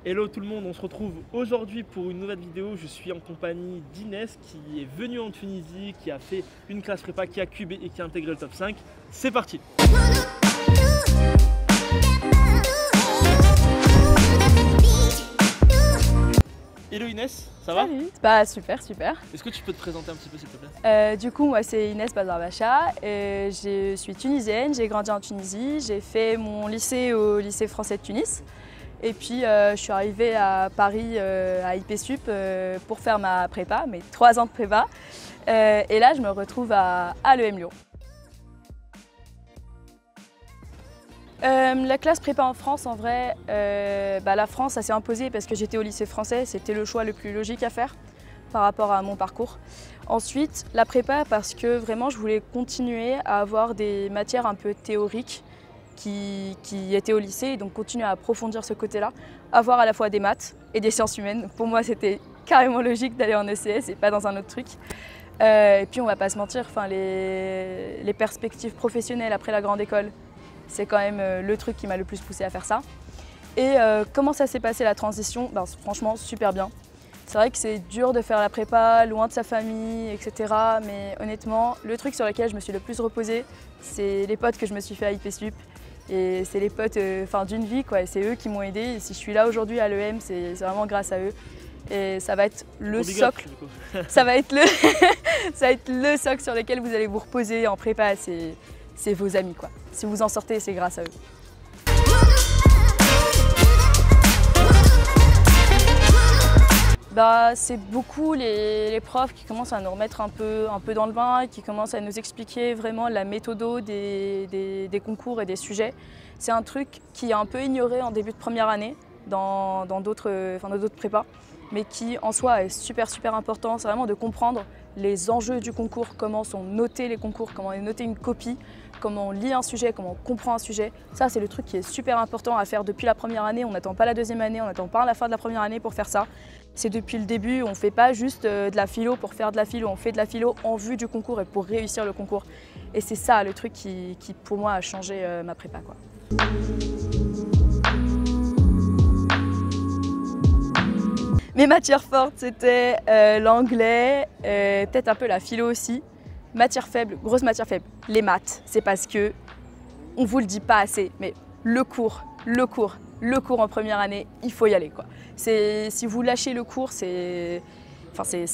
Hello tout le monde, on se retrouve aujourd'hui pour une nouvelle vidéo. Je suis en compagnie d'Inès qui est venue en Tunisie, qui a fait une classe prépa, qui a cubé et qui a intégré le top 5. C'est parti! Hello Inès, ça va? Salut. Bah super, super. Est-ce que tu peux te présenter un petit peu s'il te plaît? Du coup, moi c'est Inès Bazarbacha, je suis tunisienne, j'ai grandi en Tunisie, j'ai fait mon lycée au lycée français de Tunis. Et puis je suis arrivée à Paris à IPSUP pour faire ma prépa, mes 3 ans de prépa. Et là je me retrouve à l'EM Lyon. La classe prépa en France, en vrai, la France, ça s'est imposé parce que j'étais au lycée français, c'était le choix le plus logique à faire par rapport à mon parcours. Ensuite, la prépa parce que vraiment je voulais continuer à avoir des matières un peu théoriques qui étaient au lycée, et donc continuer à approfondir ce côté-là, avoir à la fois des maths et des sciences humaines. Pour moi, c'était carrément logique d'aller en ECS et pas dans un autre truc. Et puis on va pas se mentir, les perspectives professionnelles après la grande école, c'est quand même le truc qui m'a le plus poussé à faire ça. Et comment ça s'est passé la transition? Franchement, super bien. C'est vrai que c'est dur de faire la prépa, loin de sa famille, etc. Mais honnêtement, le truc sur lequel je me suis le plus reposée, c'est les potes que je me suis fait à IPSUP. Et c'est les potes d'une vie, quoi. C'est eux qui m'ont aidée. Et si je suis là aujourd'hui à l'EM, c'est vraiment grâce à eux. Et ça va être le socle. Ça va être le socle sur lequel vous allez vous reposer en prépa. C'est vos amis, quoi. Si vous en sortez, c'est grâce à eux. C'est beaucoup les profs qui commencent à nous remettre un peu dans le bain, qui commencent à nous expliquer vraiment la méthodo des concours et des sujets. C'est un truc qui est un peu ignoré en début de première année dans d'autres prépas, mais qui en soi est super important. C'est vraiment de comprendre les enjeux du concours, comment sont notés les concours, comment est notée une copie, comment on lit un sujet, comment on comprend un sujet. Ça, c'est le truc qui est super important à faire depuis la première année. On n'attend pas la deuxième année, on n'attend pas la fin de la première année pour faire ça. C'est depuis le début, on ne fait pas juste de la philo pour faire de la philo, on fait de la philo en vue du concours et pour réussir le concours. Et c'est ça le truc qui pour moi, a changé ma prépa, quoi. Mes matières fortes, c'était l'anglais, peut-être un peu la philo aussi. Matière faible, grosse matière faible, les maths. C'est parce que on vous le dit pas assez, mais le cours en première année, il faut y aller, quoi. Si vous lâchez le cours, c'est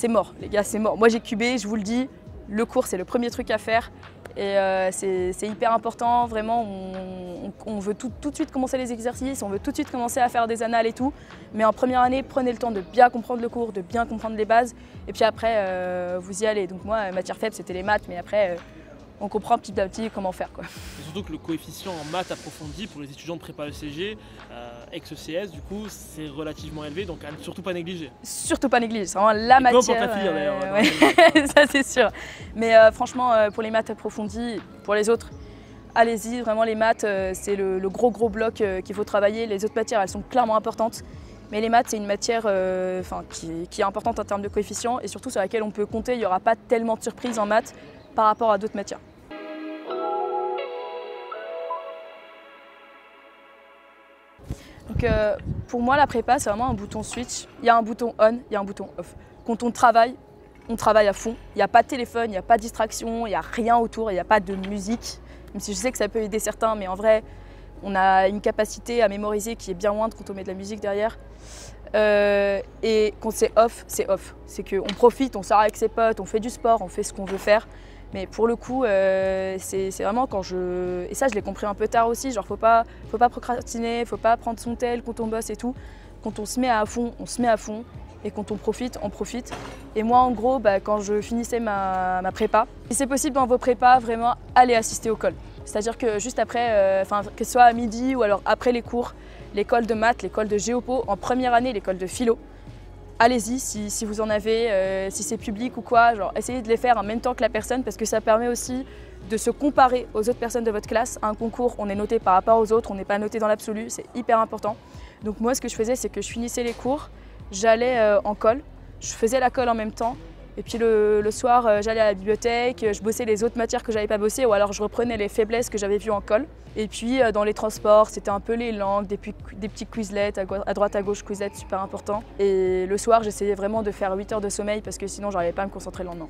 mort, les gars, c'est mort. Moi j'ai cubé, je vous le dis, le cours c'est le premier truc à faire. Et c'est hyper important, vraiment, on veut tout de suite commencer les exercices, on veut tout de suite commencer à faire des annales et tout. Mais en première année, prenez le temps de bien comprendre le cours, de bien comprendre les bases. Et puis après, vous y allez. Donc moi, matière faible, c'était les maths, mais après, on comprend petit à petit comment faire, quoi. Et surtout que le coefficient en maths approfondi pour les étudiants de prépa ECG, ex-ECS, du coup, c'est relativement élevé, donc à ne surtout pas négliger. Surtout pas négliger, c'est vraiment la matière. Peu importe la filière d'ailleurs. Ouais. Ça c'est sûr. Mais franchement, pour les maths approfondies, pour les autres, allez-y, vraiment les maths, c'est le gros bloc qu'il faut travailler. Les autres matières, elles sont clairement importantes. Mais les maths, c'est une matière qui est importante en termes de coefficient et surtout sur laquelle on peut compter. Il n'y aura pas tellement de surprises en maths par rapport à d'autres matières. Donc pour moi, la prépa, c'est vraiment un bouton switch. Il y a un bouton on, il y a un bouton off. Quand on travaille à fond. Il n'y a pas de téléphone, il n'y a pas de distraction, il n'y a rien autour, il n'y a pas de musique. Même si je sais que ça peut aider certains, mais en vrai, on a une capacité à mémoriser qui est bien moindre quand on met de la musique derrière. Et quand c'est off, c'est off. C'est qu'on profite, on sort avec ses potes, on fait du sport, on fait ce qu'on veut faire. Mais pour le coup, c'est vraiment quand je... Et ça, je l'ai compris un peu tard aussi, genre faut pas procrastiner, faut pas prendre son tel quand on bosse et tout. Quand on se met à fond, on se met à fond. Et quand on profite, on profite. Et moi, en gros, quand je finissais ma prépa, si c'est possible dans vos prépas, vraiment, allez assister au col. C'est-à-dire que juste après, que ce soit à midi ou alors après les cours, l'école de maths, l'école de géopo, en première année, l'école de philo, allez-y si vous en avez, si c'est public ou quoi, genre essayez de les faire en même temps que la personne parce que ça permet aussi de se comparer aux autres personnes de votre classe. À un concours, on est noté par rapport aux autres, on n'est pas noté dans l'absolu, c'est hyper important. Donc moi, ce que je faisais, c'est que je finissais les cours, j'allais en colle, je faisais la colle en même temps Et puis le soir, j'allais à la bibliothèque, je bossais les autres matières que j'avais pas bossées ou alors je reprenais les faiblesses que j'avais vues en colle. Et puis dans les transports, c'était un peu les langues, des petits quizlets, à droite à gauche, quizlets super important. Et le soir, j'essayais vraiment de faire 8 heures de sommeil parce que sinon, j'arrivais pas à me concentrer le lendemain.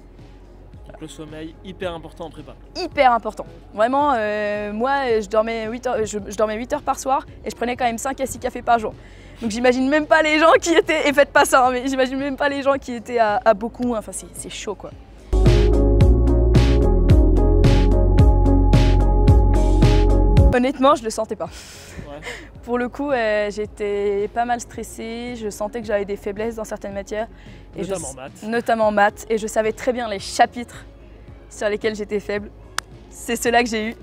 Donc le sommeil, hyper important en prépa. Hyper important. Vraiment, moi, je dormais 8 heures, je dormais 8 heures par soir et je prenais quand même 5 à 6 cafés par jour. Donc j'imagine même pas les gens qui étaient, et faites pas ça, hein, mais j'imagine même pas les gens qui étaient à beaucoup, enfin c'est chaud quoi. Honnêtement, je le sentais pas. Ouais. Pour le coup, j'étais pas mal stressée, je sentais que j'avais des faiblesses dans certaines matières. Et notamment maths. Et je savais très bien les chapitres sur lesquels j'étais faible. C'est ceux-là que j'ai eu.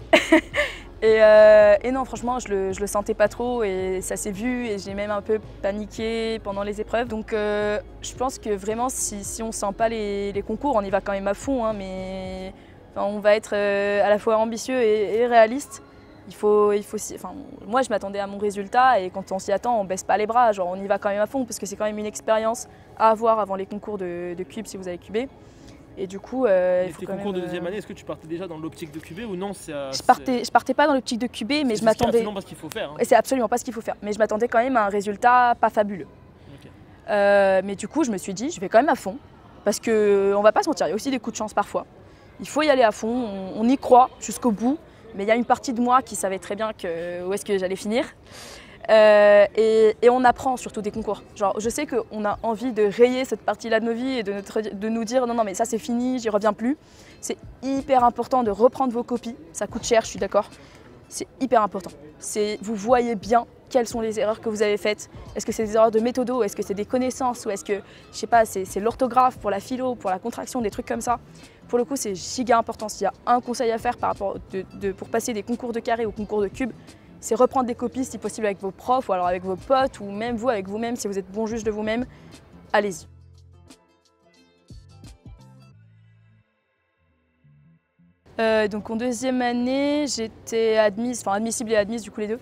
Et non, franchement, je le sentais pas trop et ça s'est vu et j'ai même un peu paniqué pendant les épreuves. Donc je pense que vraiment, si on sent pas les concours, on y va quand même à fond, hein, mais enfin, on va être à la fois ambitieux et réaliste. Moi, je m'attendais à mon résultat et quand on s'y attend, on baisse pas les bras. Genre, on y va quand même à fond parce que c'est quand même une expérience à avoir avant les concours de cube si vous avez cubé. Et du coup, il faut tes concours de deuxième année, est-ce que tu partais déjà dans l'optique de cubé ou non? Je partais pas dans l'optique de cubé, mais je m'attendais. C'est absolument pas ce qu'il faut faire. Hein. C'est absolument pas ce qu'il faut faire. Mais je m'attendais quand même à un résultat pas fabuleux. Okay. Mais du coup, je me suis dit, je vais quand même à fond parce que on va pas se mentir, il y a aussi des coups de chance parfois. Il faut y aller à fond, on y croit jusqu'au bout. Mais il y a une partie de moi qui savait très bien où est-ce que j'allais finir. Et on apprend surtout des concours. Genre, je sais qu'on a envie de rayer cette partie-là de nos vies et de nous dire non, mais ça c'est fini, j'y reviens plus. C'est hyper important de reprendre vos copies. Ça coûte cher, je suis d'accord. C'est hyper important. Vous voyez bien quelles sont les erreurs que vous avez faites. Est-ce que c'est des erreurs de méthodo? Est-ce que c'est des connaissances? Ou est-ce que, je sais pas, c'est l'orthographe pour la philo, pour la contraction, des trucs comme ça? Pour le coup, c'est giga important. S'il y a un conseil à faire par rapport pour passer des concours de carré aux concours de cube, c'est reprendre des copies si possible avec vos profs ou alors avec vos potes ou même vous avec vous-même si vous êtes bon juge de vous-même. Allez-y. Donc en deuxième année, j'étais admissible et admise, du coup les deux,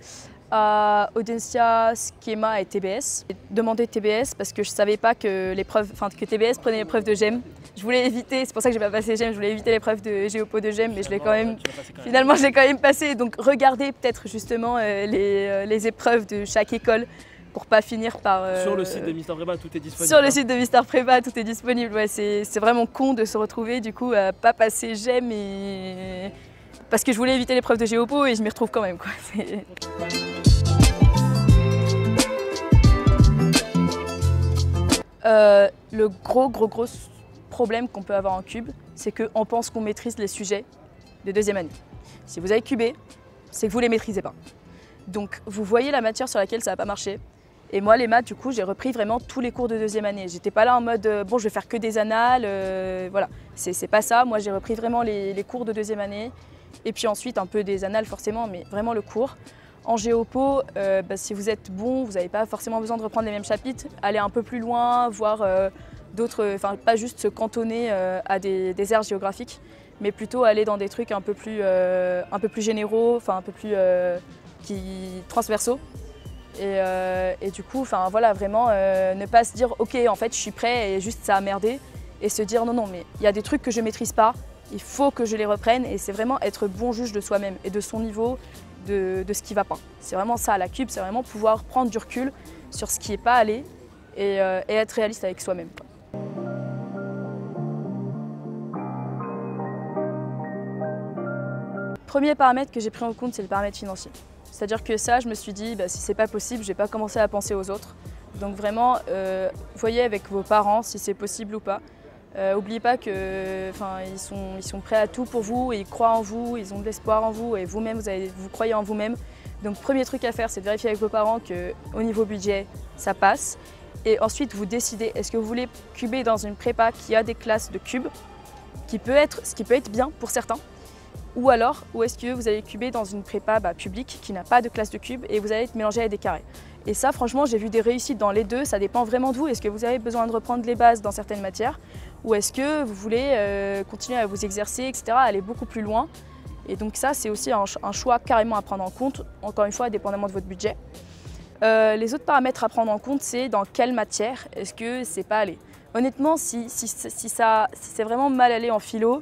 à Audencia, Schema et TBS. J'ai demandé TBS parce que je ne savais pas que TBS prenait l'épreuve de GEM. Je voulais éviter, c'est pour ça que j'ai pas passé GEM, je voulais éviter l'épreuve de Géopo de GEM, mais je l'ai quand même, finalement je l'ai quand même passé. Donc regardez peut-être justement les épreuves de chaque école pour pas finir par... Sur le site de Mister Prépa, tout est disponible. Sur le site de Mister Prépa, tout est disponible. Ouais, c'est vraiment con de se retrouver du coup à pas passer GEM et... parce que je voulais éviter l'épreuve de Géopo et je m'y retrouve quand même, quoi. Le gros problème qu'on peut avoir en cube, c'est qu'on pense qu'on maîtrise les sujets de deuxième année. Si vous avez cubé, c'est que vous ne les maîtrisez pas. Donc vous voyez la matière sur laquelle ça n'a pas marché. Et moi, les maths, du coup, j'ai repris vraiment tous les cours de deuxième année. J'étais pas là en mode, bon, je vais faire que des annales, voilà. C'est pas ça. Moi, j'ai repris vraiment les cours de deuxième année. Et puis ensuite, un peu des annales forcément, mais vraiment le cours. En géopo, si vous êtes bon, vous n'avez pas forcément besoin de reprendre les mêmes chapitres. Aller un peu plus loin, voir d'autres, enfin pas juste se cantonner à des aires géographiques, mais plutôt aller dans des trucs un peu plus généraux, enfin un peu plus transversaux. Et du coup, enfin voilà, vraiment ne pas se dire ok, en fait je suis prêt et juste ça a merdé, et se dire non, mais il y a des trucs que je maîtrise pas, il faut que je les reprenne, et c'est vraiment être bon juge de soi-même et de son niveau, de ce qui va pas. C'est vraiment ça, la cube, c'est vraiment pouvoir prendre du recul sur ce qui n'est pas allé et être réaliste avec soi-même. Premier paramètre que j'ai pris en compte, c'est le paramètre financier. C'est-à-dire que ça, je me suis dit, si c'est pas possible, je vais pas commencer à penser aux autres. Donc vraiment, voyez avec vos parents si c'est possible ou pas. N'oubliez pas qu'ils sont prêts à tout pour vous, et ils croient en vous, ils ont de l'espoir en vous, et vous-même, vous croyez en vous-même. Donc premier truc à faire, c'est de vérifier avec vos parents qu'au niveau budget, ça passe. Et ensuite, vous décidez, est-ce que vous voulez cuber dans une prépa qui a des classes de cube, ce qui peut être bien pour certains, ou est-ce que vous allez cuber dans une prépa publique qui n'a pas de classe de cube et vous allez être mélangé avec des carrés. Et ça, franchement, j'ai vu des réussites dans les deux, ça dépend vraiment de vous. Est-ce que vous avez besoin de reprendre les bases dans certaines matières, ou est-ce que vous voulez continuer à vous exercer, etc., aller beaucoup plus loin. Et donc ça, c'est aussi un choix carrément à prendre en compte, encore une fois, dépendamment de votre budget. Les autres paramètres à prendre en compte, c'est dans quelle matière est-ce que c'est pas allé. Honnêtement, si c'est vraiment mal allé en philo,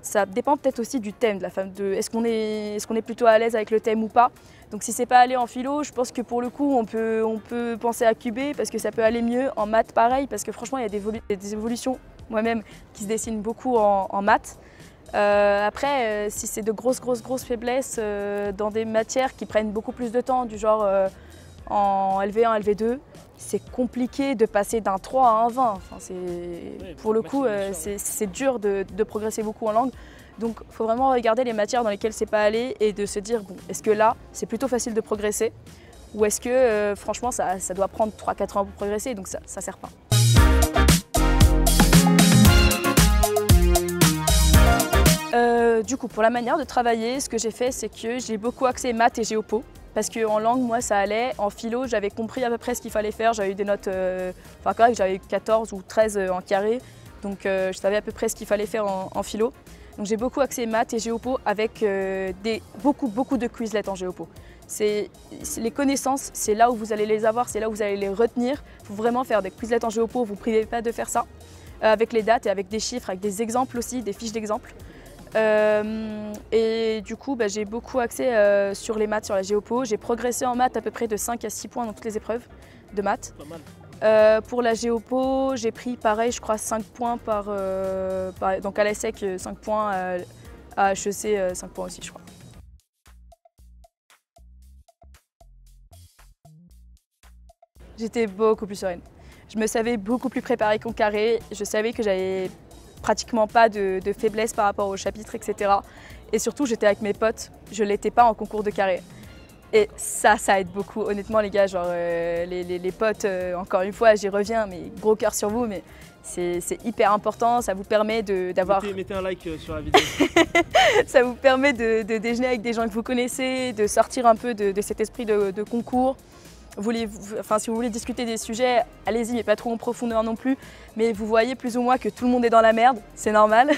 ça dépend peut-être aussi du thème de la femme. Est-ce qu'on est plutôt à l'aise avec le thème ou pas? Donc si c'est pas allé en philo, je pense que pour le coup, on peut penser à QB parce que ça peut aller mieux. En maths, pareil, parce que franchement, il y a des évolutions moi-même qui se dessinent beaucoup en maths. Après, si c'est de grosses faiblesses dans des matières qui prennent beaucoup plus de temps, du genre en LV1, LV2, c'est compliqué de passer d'un 3 à un 20. Enfin, pour le coup, c'est dur de progresser beaucoup en langue. Donc il faut vraiment regarder les matières dans lesquelles c'est pas allé et de se dire, bon, est-ce que là, c'est plutôt facile de progresser ou est-ce que franchement, ça doit prendre 3-4 ans pour progresser, donc ça ne sert pas. Du coup, pour la manière de travailler, ce que j'ai fait, c'est que j'ai beaucoup axé maths et géopo. Parce qu'en langue, moi, ça allait. En philo, j'avais compris à peu près ce qu'il fallait faire. J'avais eu des notes correctes, j'avais eu 14 ou 13 en carré. Donc, je savais à peu près ce qu'il fallait faire en philo. Donc, j'ai beaucoup axé maths et géopo avec beaucoup de Quizlet en géopo. Les connaissances, c'est là où vous allez les avoir, c'est là où vous allez les retenir. Il faut vraiment faire des Quizlet en géopo, vous ne privez pas de faire ça. Avec les dates et avec des chiffres, avec des exemples aussi, des fiches d'exemples. Et du coup, j'ai beaucoup axé sur les maths, sur la géopo. J'ai progressé en maths à peu près de 5 à 6 points dans toutes les épreuves de maths. Pas mal. Pour la géopo, j'ai pris pareil, je crois 5 points donc à l'ESSEC 5 points, à HEC 5 points aussi, je crois. J'étais beaucoup plus sereine. Je me savais beaucoup plus préparée qu'en carré. Je savais que j'avais pratiquement pas de faiblesse par rapport au chapitre, etc. Et surtout, j'étais avec mes potes, je ne l'étais pas en concours de carré. Et ça aide beaucoup, honnêtement les gars, genre les potes, encore une fois, j'y reviens, mais gros cœur sur vous, mais c'est hyper important, ça vous permet d'avoir... Mettez un like sur la vidéo. Ça vous permet de déjeuner avec des gens que vous connaissez, de sortir un peu de cet esprit de concours. Si vous voulez discuter des sujets, allez-y, mais pas trop en profondeur non plus. Mais vous voyez plus ou moins que tout le monde est dans la merde, c'est normal.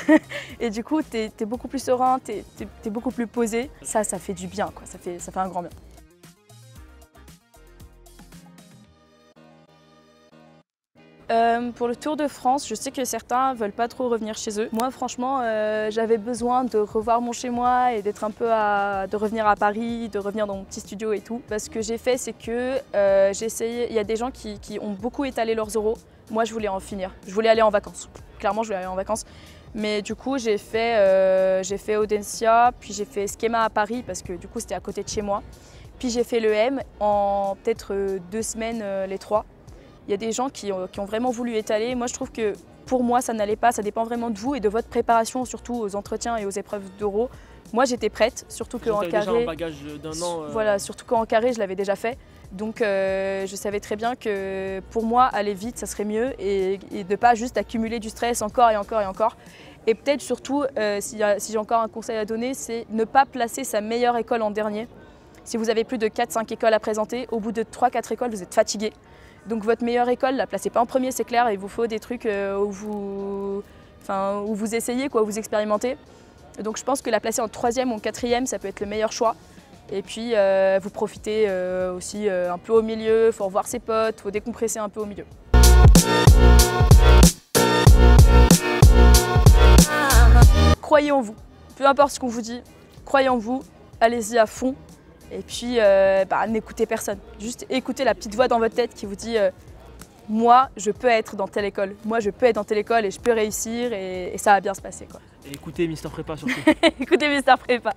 Et du coup, t'es beaucoup plus serein, t'es beaucoup plus posé. Ça fait du bien, quoi. Ça fait un grand bien. Pour le Tour de France, je sais que certains ne veulent pas trop revenir chez eux. Moi, franchement, j'avais besoin de revoir mon chez-moi et d'être un peu de revenir à Paris, de revenir dans mon petit studio et tout. Ce que j'ai fait, c'est que j'ai essayé. Il y a des gens qui ont beaucoup étalé leurs oraux. Moi, je voulais en finir. Je voulais aller en vacances. Clairement, je voulais aller en vacances. Mais du coup, j'ai fait Audencia, puis j'ai fait Schema à Paris parce que du coup, c'était à côté de chez moi. Puis j'ai fait l'EM en peut-être 2 semaines, les 3. Il y a des gens qui ont vraiment voulu étaler. Moi, je trouve que pour moi, ça n'allait pas. Ça dépend vraiment de vous et de votre préparation, surtout aux entretiens et aux épreuves d'oraux. Moi, j'étais prête, surôt qu'en carré. Déjà un bagage d'un an. Voilà, surtout qu'en carré, je l'avais déjà fait. Donc, je savais très bien que pour moi, aller vite, ça serait mieux et de ne pas juste accumuler du stress encore et encore et encore. Et peut-être surtout, si j'ai encore un conseil à donner, c'est ne pas placer sa meilleure école en dernier. Si vous avez plus de 4-5 écoles à présenter, au bout de 3-4 écoles, vous êtes fatigué. Donc votre meilleure école, la placez pas en premier, c'est clair, il vous faut des trucs où vous essayez, où vous expérimentez. Donc je pense que la placer en 3e ou en 4e, ça peut être le meilleur choix. Et puis vous profitez aussi un peu au milieu, il faut revoir ses potes, il faut décompresser un peu au milieu. Croyez en vous, peu importe ce qu'on vous dit, croyez en vous, allez-y à fond. Et puis, n'écoutez personne. Juste écoutez la petite voix dans votre tête qui vous dit moi, je peux être dans telle école. Moi, je peux être dans telle école et je peux réussir et ça va bien se passer, quoi. Et écoutez Mister Prépa surtout. Écoutez Mister Prépa.